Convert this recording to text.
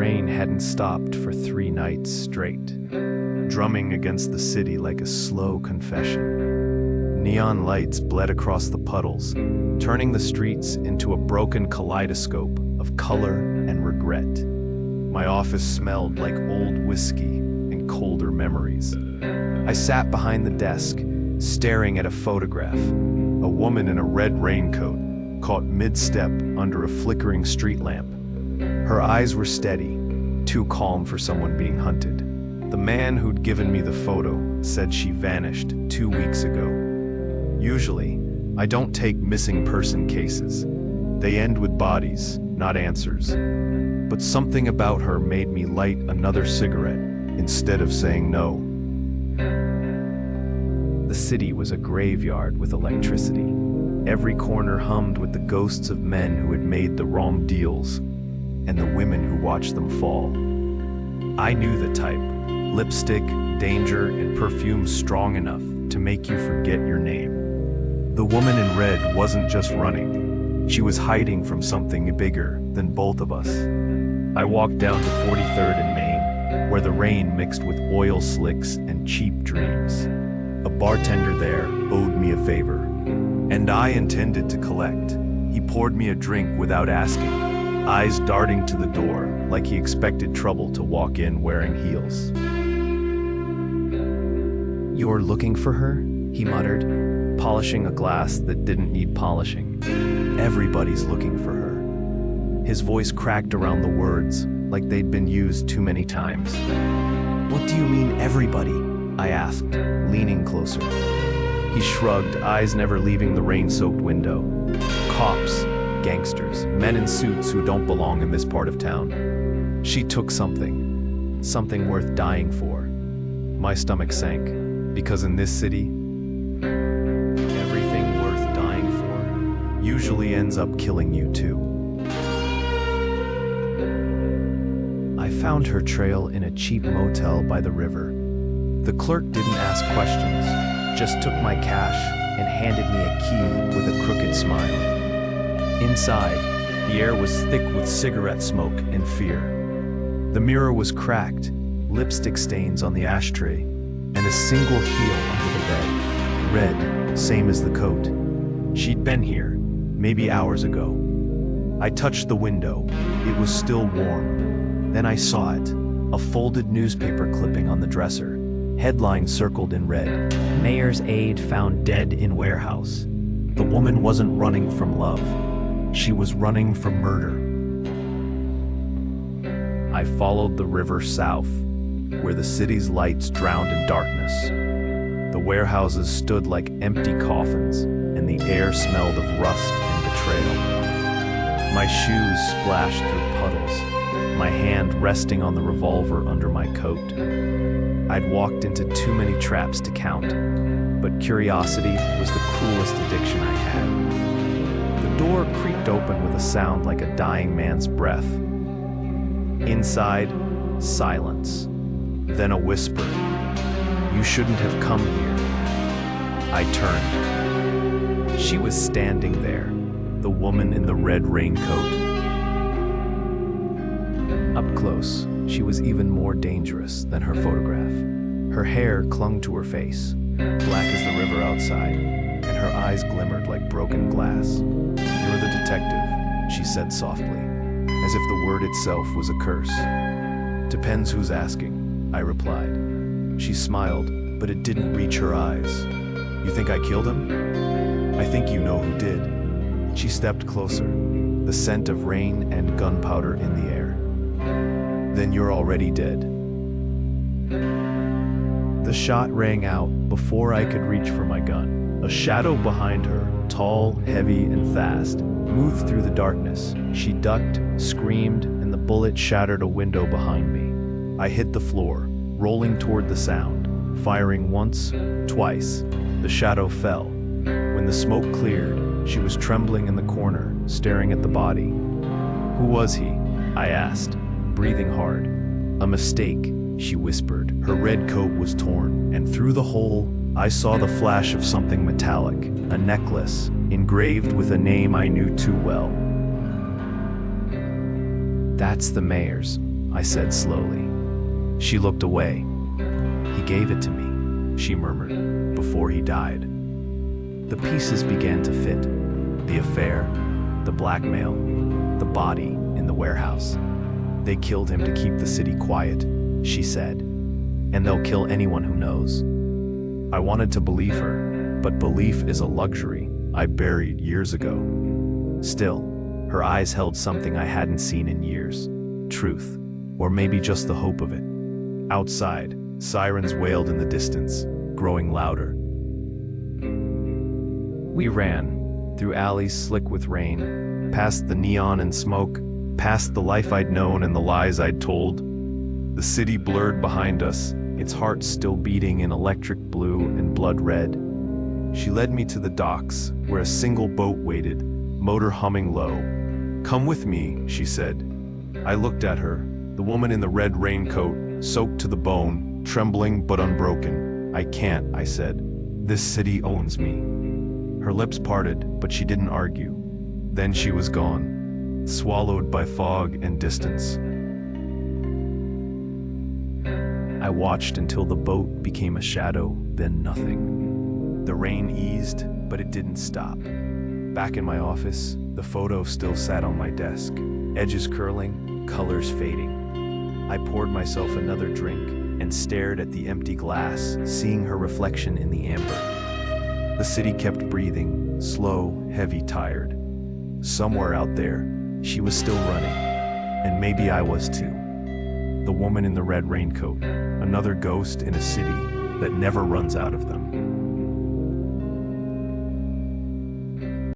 rain hadn't stopped for 3 nights straight, drumming against the city like a slow confession. Neon lights bled across the puddles, turning the streets into a broken kaleidoscope of color and regret. My office smelled like old whiskey and colder memories. I sat behind the desk, staring at a photograph. A woman in a red raincoat, caught mid-step under a flickering street lamp. Her eyes were steady, too calm for someone being hunted. The man who'd given me the photo said she vanished 2 weeks ago. Usually, I don't take missing person cases. They end with bodies, not answers. But something about her made me light another cigarette instead of saying no. The city was a graveyard with electricity. Every corner hummed with the ghosts of men who had made the wrong deals, and the women who watched them fall. I knew the type: lipstick, danger, and perfume strong enough to make you forget your name. The woman in red wasn't just running. She was hiding from something bigger than both of us. I walked down to 43rd and Main, where the rain mixed with oil slicks and cheap dreams. A bartender there owed me a favor, and I intended to collect. He poured me a drink without asking, eyes darting to the door like he expected trouble to walk in wearing heels. "You're looking for her?" he muttered, polishing a glass that didn't need polishing. Everybody's looking for her. His voice cracked around the words like they'd been used too many times. "What do you mean, everybody?" I asked, leaning closer. He shrugged, eyes never leaving the rain-soaked window. Cops, gangsters, men in suits who don't belong in this part of town. She took something worth dying for. My stomach sank, because in this city, everything worth dying for usually ends up killing you too. I found her trail in a cheap motel by the river. The clerk didn't ask questions, just took my cash and handed me a key with a crooked smile. Inside, the air was thick with cigarette smoke and fear. The mirror was cracked, lipstick stains on the ashtray, and a single heel under the bed. Red, same as the coat. She'd been here, maybe hours ago. I touched the window. It was still warm. Then I saw it, a folded newspaper clipping on the dresser. Headline circled in red: "Mayor's aide found dead in warehouse." The woman wasn't running from love. She was running from murder. I followed the river south, where the city's lights drowned in darkness. The warehouses stood like empty coffins, and the air smelled of rust and betrayal. My shoes splashed through puddles, my hand resting on the revolver under my coat. I'd walked into too many traps to count, but curiosity was the cruelest addiction I had. The door creaked open with a sound like a dying man's breath. Inside, silence. Then a whisper: "You shouldn't have come here." I turned. She was standing there, the woman in the red raincoat. Up close, she was even more dangerous than her photograph. Her hair clung to her face, black as the river outside, and her eyes glimmered like broken glass. "You're the detective," she said softly, as if the word itself was a curse. "Depends who's asking," I replied. She smiled, but it didn't reach her eyes. "You think I killed him?" "I think you know who did." She stepped closer, the scent of rain and gunpowder in the air. "Then you're already dead." The shot rang out before I could reach for my gun. A shadow behind her, tall, heavy, and fast, moved through the darkness. She ducked, screamed, and the bullet shattered a window behind me. I hit the floor, rolling toward the sound, firing once, twice. The shadow fell. When the smoke cleared, she was trembling in the corner, staring at the body. "Who was he?" I asked, breathing hard. "A mistake," she whispered. Her red coat was torn, and through the hole, I saw the flash of something metallic, a necklace, engraved with a name I knew too well. "That's the mayor's," I said slowly. She looked away. He gave it to me, she murmured, before he died. The pieces began to fit. The affair, the blackmail, the body in the warehouse. They killed him to keep the city quiet, she said. And they'll kill anyone who knows. I wanted to believe her, but belief is a luxury I buried years ago. Still, her eyes held something I hadn't seen in years. Truth, or maybe just the hope of it. Outside, sirens wailed in the distance, growing louder. We ran, through alleys slick with rain, past the neon and smoke, past the life I'd known and the lies I'd told. The city blurred behind us, its heart still beating in electric blue and blood red. She led me to the docks, where a single boat waited, motor humming low. "Come with me," she said. I looked at her, the woman in the red raincoat, soaked to the bone, trembling but unbroken. "I can't," I said. "This city owns me." Her lips parted, but she didn't argue. Then she was gone, swallowed by fog and distance. I watched until the boat became a shadow, then nothing. The rain eased, but it didn't stop. Back in my office, the photo still sat on my desk, edges curling, colors fading. I poured myself another drink and stared at the empty glass, seeing her reflection in the amber. The city kept breathing, slow, heavy, tired. Somewhere out there, she was still running, and maybe I was too. The woman in the red raincoat, another ghost in a city that never runs out of them.